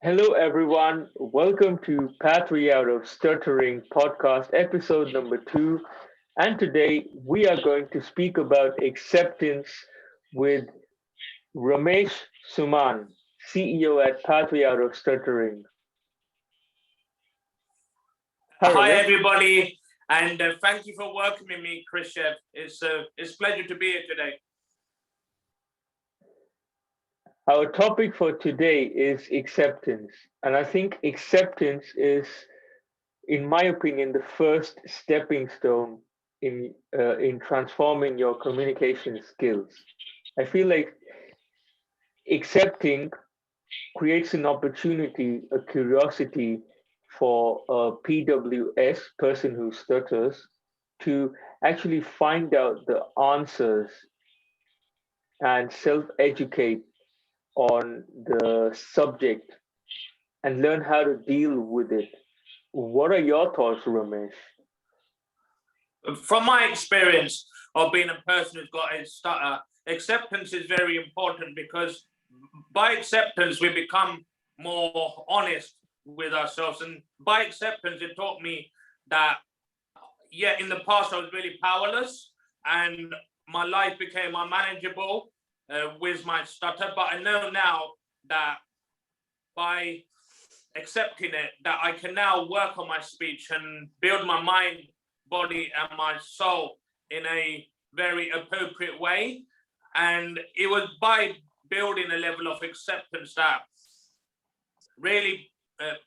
Hello, everyone. Welcome to Pathway Out of Stuttering podcast, episode number 2. And today we are going to speak about acceptance with Ramesh Suman, CEO at Pathway Out of Stuttering. Hi, Hi, Ramesh. everybody, and thank you for welcoming me, Chris Chef. It's a pleasure to be here today. Our topic for today is acceptance. And I think acceptance is, in my opinion, the first stepping stone in transforming your communication skills. I feel like accepting creates an opportunity, a curiosity for a PWS, person who stutters, to actually find out the answers and self educate on the subject and learn how to deal with it. What are your thoughts, Ramesh? From my experience of being a person who's got a stutter, acceptance is very important because by acceptance, we become more honest with ourselves. And by acceptance, it taught me that, yeah, in the past, I was really powerless and my life became unmanageable with my stutter. But I know now that by accepting it, that I can now work on my speech and build my mind, body, and my soul in a very appropriate way. And it was by building a level of acceptance that really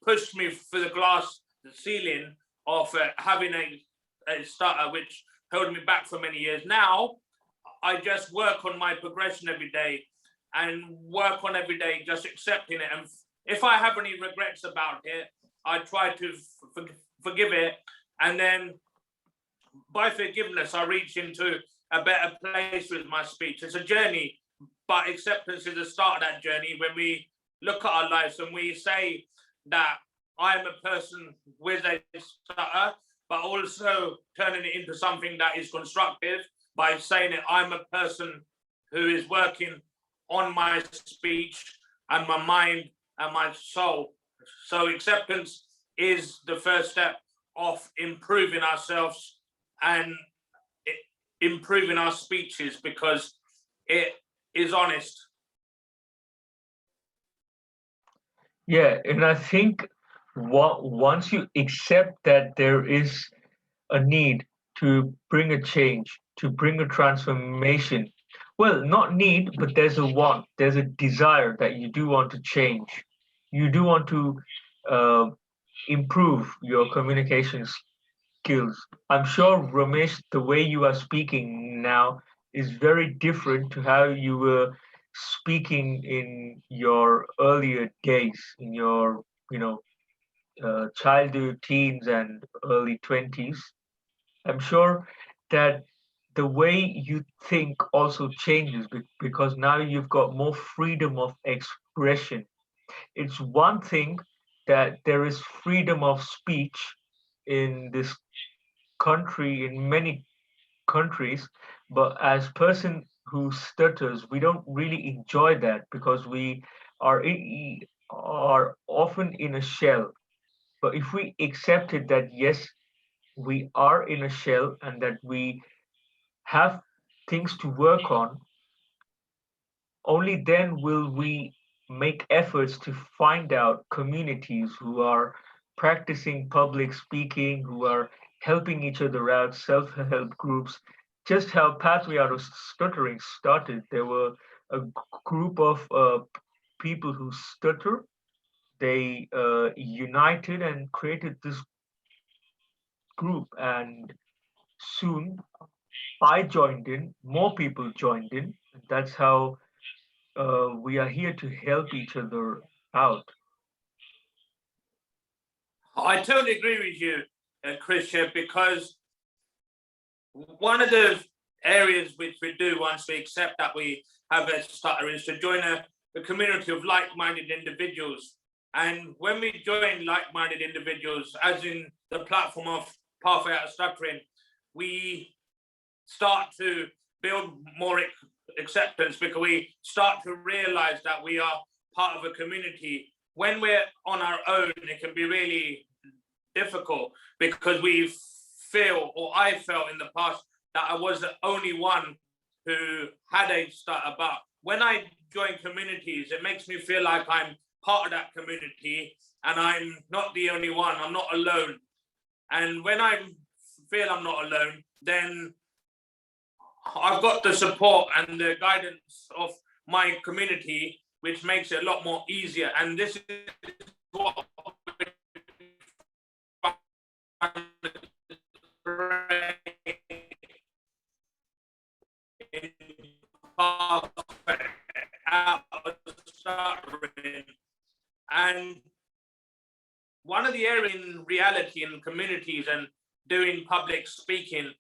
pushed me through the ceiling of having a stutter, which held me back for many years. Now, I just work on my progression every day and work on every day, just accepting it. And if I have any regrets about it, I try to forgive it. And then by forgiveness, I reach into a better place with my speech. It's a journey, but acceptance is the start of that journey when we look at our lives and we say that I am a person with a stutter, but also turning it into something that is constructive by saying that I'm a person who is working on my speech and my mind and my soul. So acceptance is the first step of improving ourselves and improving our speeches because it is honest. Yeah, and I think once you accept that there is a need to bring a change, to bring a transformation. Well, not need, but there's a want, there's a desire that you do want to change. You do want to uh, improve your communication skills. I'm sure, Ramesh, the way you are speaking now is very different to how you were speaking in your earlier days, in your, childhood, teens, and early 20s. I'm sure that the way you think also changes because now you've got more freedom of expression. It's one thing that there is freedom of speech in this country, in many countries, but as person who stutters, we don't really enjoy that because we are often in a shell. But if we accepted that yes, we are in a shell and that we have things to work on, only then will we make efforts to find out communities who are practicing public speaking, who are helping each other out, self help groups. Just how Pathway Out of Stuttering started, there were a group of people who stutter. They united and created this group, and soon I joined in, more people joined in. That's how we are here to help each other out. I totally agree with you, Christian, because one of the areas which we do once we accept that we have a stutter is to join a community of like-minded individuals. And when we join like-minded individuals, as in the platform of Pathway Out of Stuttering, we start to build more acceptance because we start to realize that we are part of a community when we're on our own, it can be really difficult because we feel, or I felt in the past, that I was the only one who had a stutter. But when I join communities, it makes me feel like I'm part of that community and I'm not the only one. I'm not alone. And when I feel I'm not alone, then I've got the support and the guidance of my community, which makes it a lot more easier. And this is what Pathway Out of Stuttering. And one of the areas in reality in communities and doing public speaking,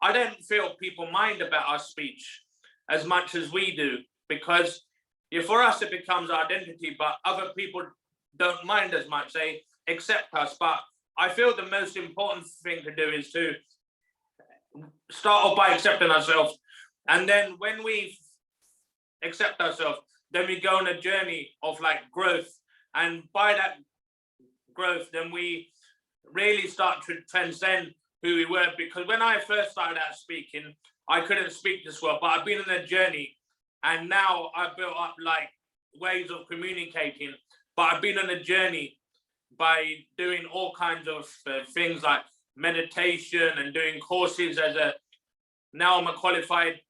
I don't feel people mind about our speech as much as we do, because for us it becomes identity, but other people don't mind as much. They accept us. But I feel the most important thing to do is to start off by accepting ourselves. And then when we accept ourselves, then we go on a journey of like growth. And by that growth, then we really start to transcend who we were. Because when I first started out speaking, I couldn't speak this well, but I've been on a journey, and now I've built up like ways of communicating. But I've been on a journey by doing all kinds of things like meditation and doing courses now I'm a qualified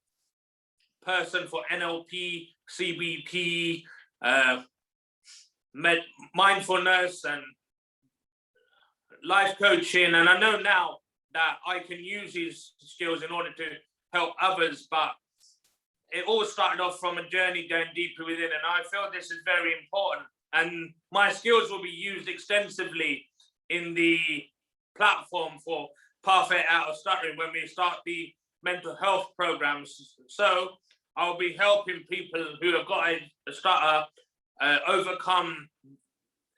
person for NLP, CBT, mindfulness and life coaching. And I know now that I can use these skills in order to help others, but it all started off from a journey going deeper within, and I feel this is very important. And my skills will be used extensively in the platform for Pathway Out of Stuttering when we start the mental health programs. So I'll be helping people who have got a stutter overcome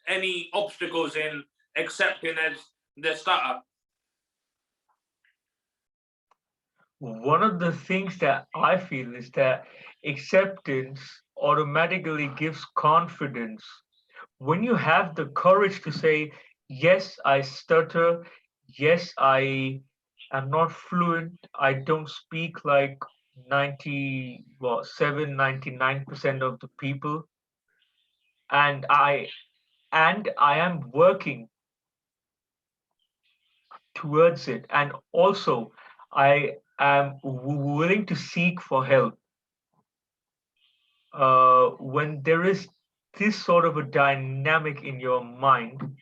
any obstacles in accepting their stutter. One of the things that I feel is that acceptance automatically gives confidence. When you have the courage to say, yes, I stutter, yes, I am not fluent, I don't speak like 99% of the people, and I am working towards it. And also, I am willing to seek for help. When there is this sort of a dynamic in your mind,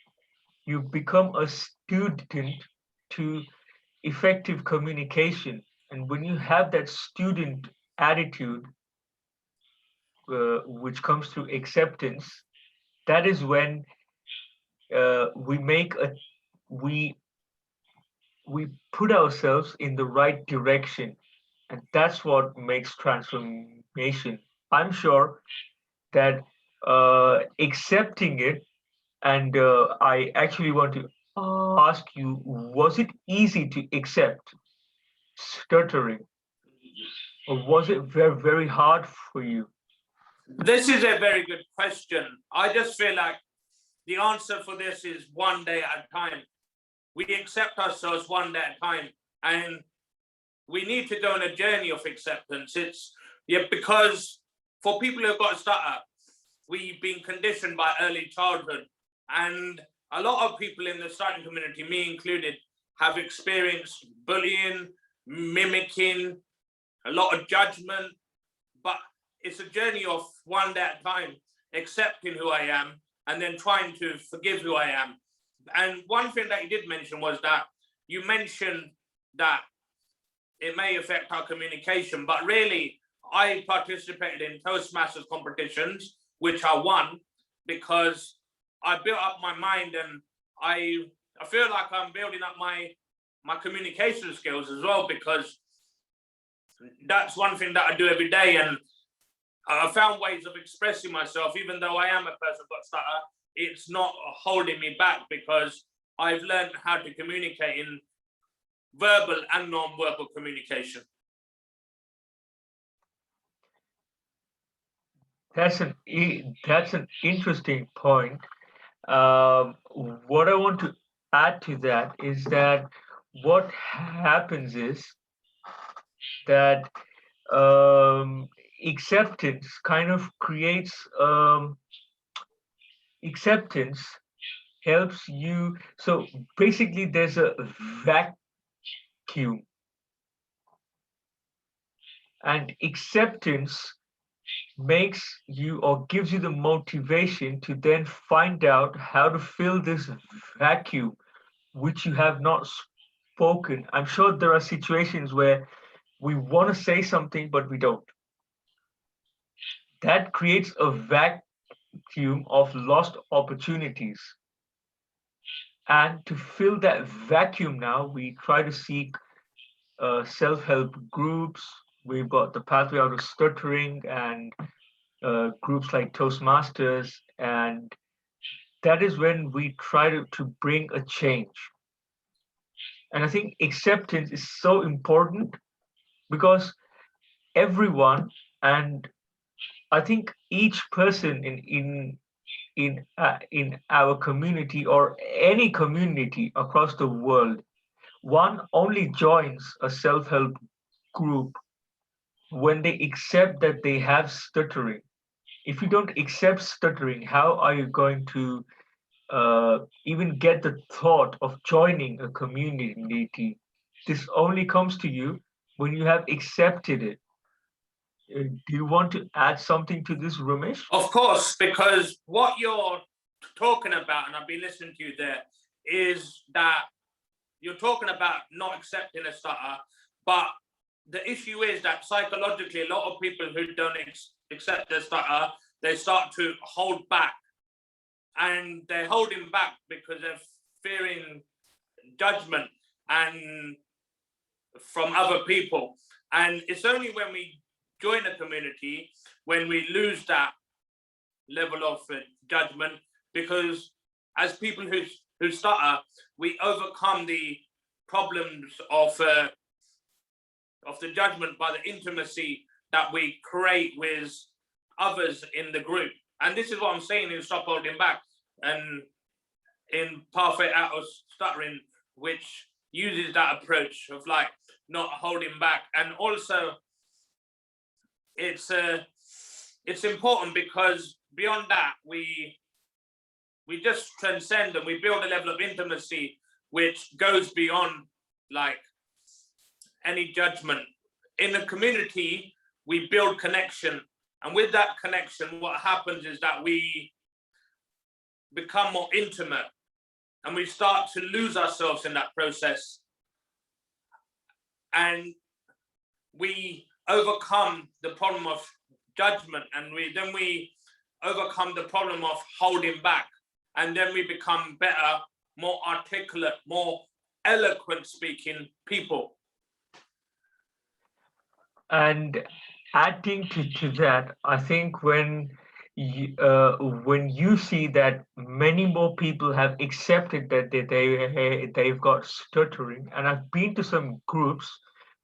you become a student to effective communication. And when you have that student attitude, which comes through acceptance, that is when we make a we we put ourselves in the right direction, and that's what makes transformation. I'm sure that accepting it, and I actually want to ask you, was it easy to accept stuttering, or was it very, very hard for you? This is a very good question. I just feel like the answer for this is one day at a time. We accept ourselves one day at a time, and we need to go on a journey of acceptance. Because for people who've got a stutter, we've been conditioned by early childhood, and a lot of people in the stuttering community, me included, have experienced bullying, mimicking, a lot of judgment. But it's a journey of one day at a time, accepting who I am and then trying to forgive who I am. And one thing that you did mention was that you mentioned that it may affect our communication, but really I participated in Toastmasters competitions, which I won because I built up my mind, and I feel like I'm building up my communication skills as well, because that's one thing that I do every day. And I found ways of expressing myself, even though I am a person who's got stutter, it's not holding me back because I've learned how to communicate in verbal and non-verbal communication. that's an interesting point. Um, what I want to add to that is that what happens is that um, acceptance kind of creates acceptance helps you. So basically, there's a vacuum, and acceptance makes you or gives you the motivation to then find out how to fill this vacuum which you have not spoken. I'm sure there are situations where we want to say something but we don't. That creates a vacuum of lost opportunities. And to fill that vacuum now, we try to seek self help groups. We've got the Pathway Out of Stuttering and groups like Toastmasters. And that is when we try to bring a change. And I think acceptance is so important because everyone, and I think each person in our community or any community across the world, one only joins a self-help group when they accept that they have stuttering. If you don't accept stuttering, how are you going to even get the thought of joining a community? This only comes to you when you have accepted it. Do you want to add something to this, Ramesh? Of course, because what you're talking about, and I've been listening to you there, is that you're talking about not accepting a stutter, but the issue is that psychologically, a lot of people who don't accept their stutter, they start to hold back, and they're holding back because they're fearing judgment and from other people. And it's only when we join a community when we lose that level of judgment, because as people who stutter, we overcome the problems of the judgment by the intimacy that we create with others in the group. And this is what I'm saying in Stop Holding Back and in Pathway Out of Stuttering, which uses that approach of like not holding back. And also it's important because beyond that we just transcend and we build a level of intimacy which goes beyond like any judgment. In a community, we build connection. And with that connection, what happens is that we become more intimate and we start to lose ourselves in that process. And we overcome the problem of judgment, and we overcome the problem of holding back. And then we become better, more articulate, more eloquent speaking people. And adding to that, I think when you see that many more people have accepted that they've got stuttering, and I've been to some groups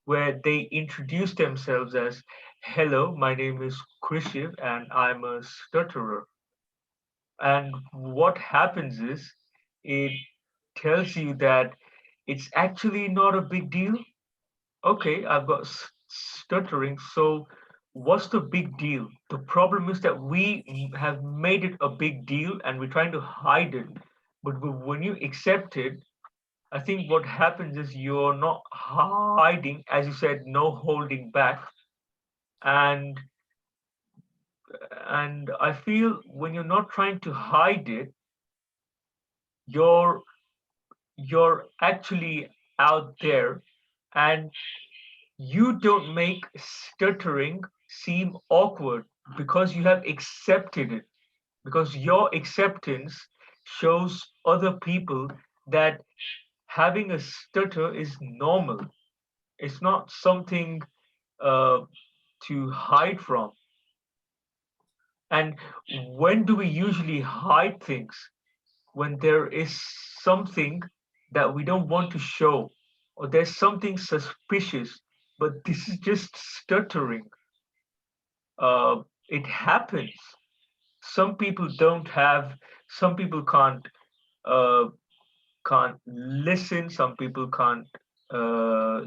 where they introduce themselves as, "Hello, my name is Krishiv, and I'm a stutterer." And what happens is, it tells you that it's actually not a big deal. Okay, I've got stuttering, so what's the big deal? The problem is that we have made it a big deal and we're trying to hide it. But when you accept it, I think what happens is you're not hiding, as you said, no holding back. And I feel when you're not trying to hide it, you're actually out there, and you don't make stuttering seem awkward because you have accepted it, because your acceptance shows other people that having a stutter is normal. It's not something uh, to hide from. And when do we usually hide things? When there is something that we don't want to show, or there's something suspicious, but this is just stuttering. it happens. Some people don't have, some people uh, can't listen, some people can't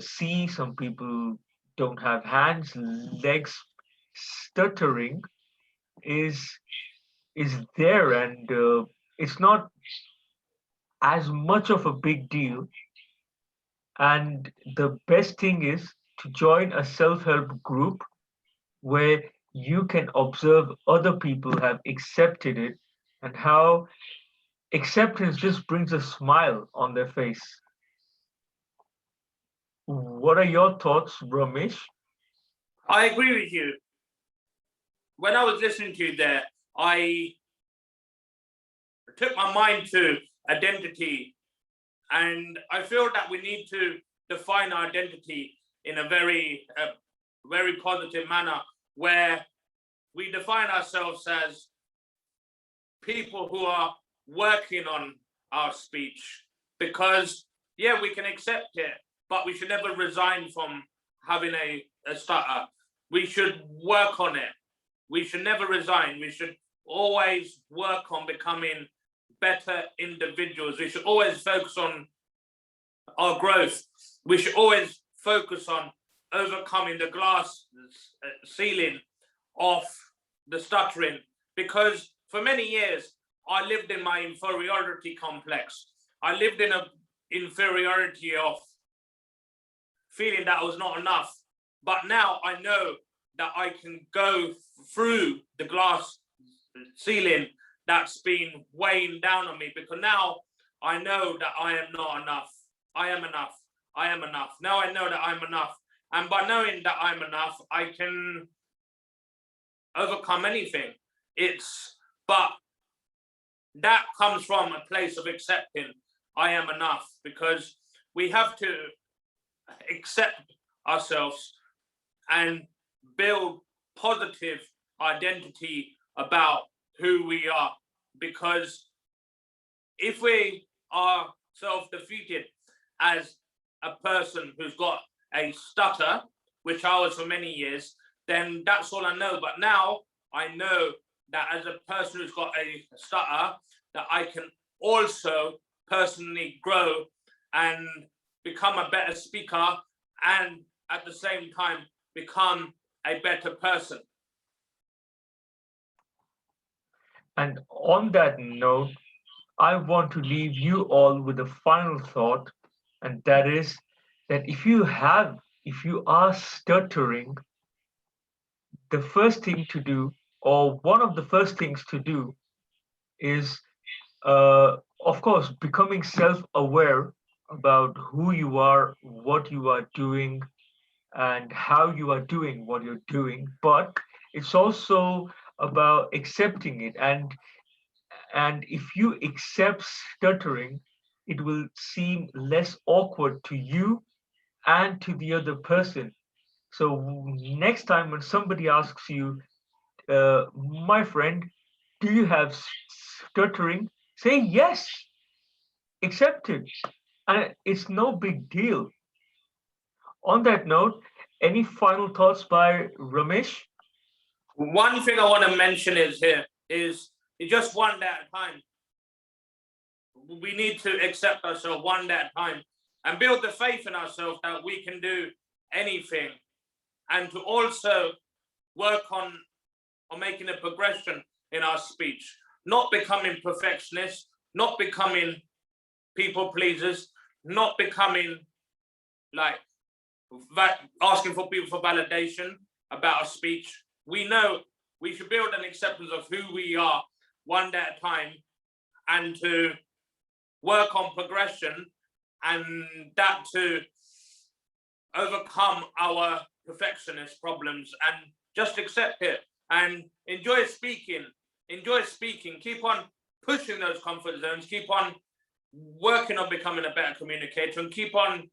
see, some people don't have hands, legs. Stuttering is is there, and it's not as much of a big deal. And the best thing is to join a self-help group where you can observe other people have accepted it and how acceptance just brings a smile on their face. What are your thoughts, Ramesh? I agree with you. When I was listening to you there, I took my mind to identity, and I feel that we need to define our identity in a very positive manner, where we define ourselves as people who are working on our speech. Because yeah, we can accept it, but we should never resign from having a stutter. We should work on it. We should never resign. We should always work on becoming better individuals. We should always focus on our growth. We should always focus on overcoming the glass ceiling of the stuttering, because for many years I lived in my inferiority complex. I lived in an inferiority of feeling that I was not enough. But now I know that I can go through the glass ceiling that's been weighing down on me, because now I know that I am not enough. I am enough. I am enough. Now I know that I'm enough. And by knowing that I'm enough, I can overcome anything. But that comes from a place of accepting I am enough, because we have to accept ourselves and build positive identity about who we are. Because if we are self-defeated as a person who's got a stutter, which I was for many years, then that's all I know. But now I know that as a person who's got a stutter, that I can also personally grow and become a better speaker, and at the same time become a better person. And on that note, I want to leave you all with a final thought, and that is that if you are stuttering, the first thing to do, or one of the first things to do, is, of course, becoming self aware about who you are, what you are doing, and how you are doing what you're doing. But it's also about accepting it. And if you accept stuttering, it will seem less awkward to you and to the other person. So next time when somebody asks you, my friend, do you have stuttering? Say yes, accept it. And it's no big deal. On that note, any final thoughts by Ramesh? One thing I want to mention is just one day at a time. We need to accept ourselves one day at a time and build the faith in ourselves that we can do anything, and to also work on making a progression in our speech, not becoming perfectionists, not becoming people pleasers, not becoming like asking for people for validation about our speech. We know we should build an acceptance of who we are one day at a time, and to work on progression, and that to overcome our perfectionist problems, and just accept it and enjoy speaking. Keep on pushing those comfort zones, keep on working on becoming a better communicator, and keep on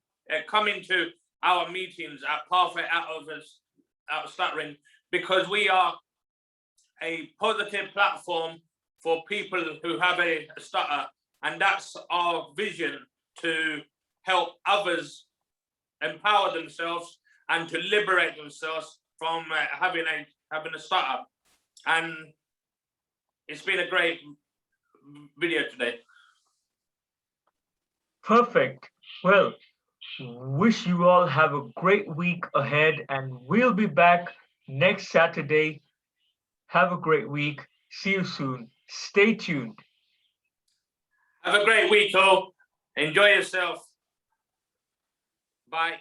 coming to our meetings at Pathway Out of Stuttering, because we are a positive platform for people who have a stutter, and that's our vision, to help others empower themselves and to liberate themselves from having a stutter. And it's been a great video today. Perfect. Well, wish you all have a great week ahead, and we'll be back next Saturday. Have a great week. See you soon. Stay tuned. Have a great week, all. Enjoy yourself. Bye.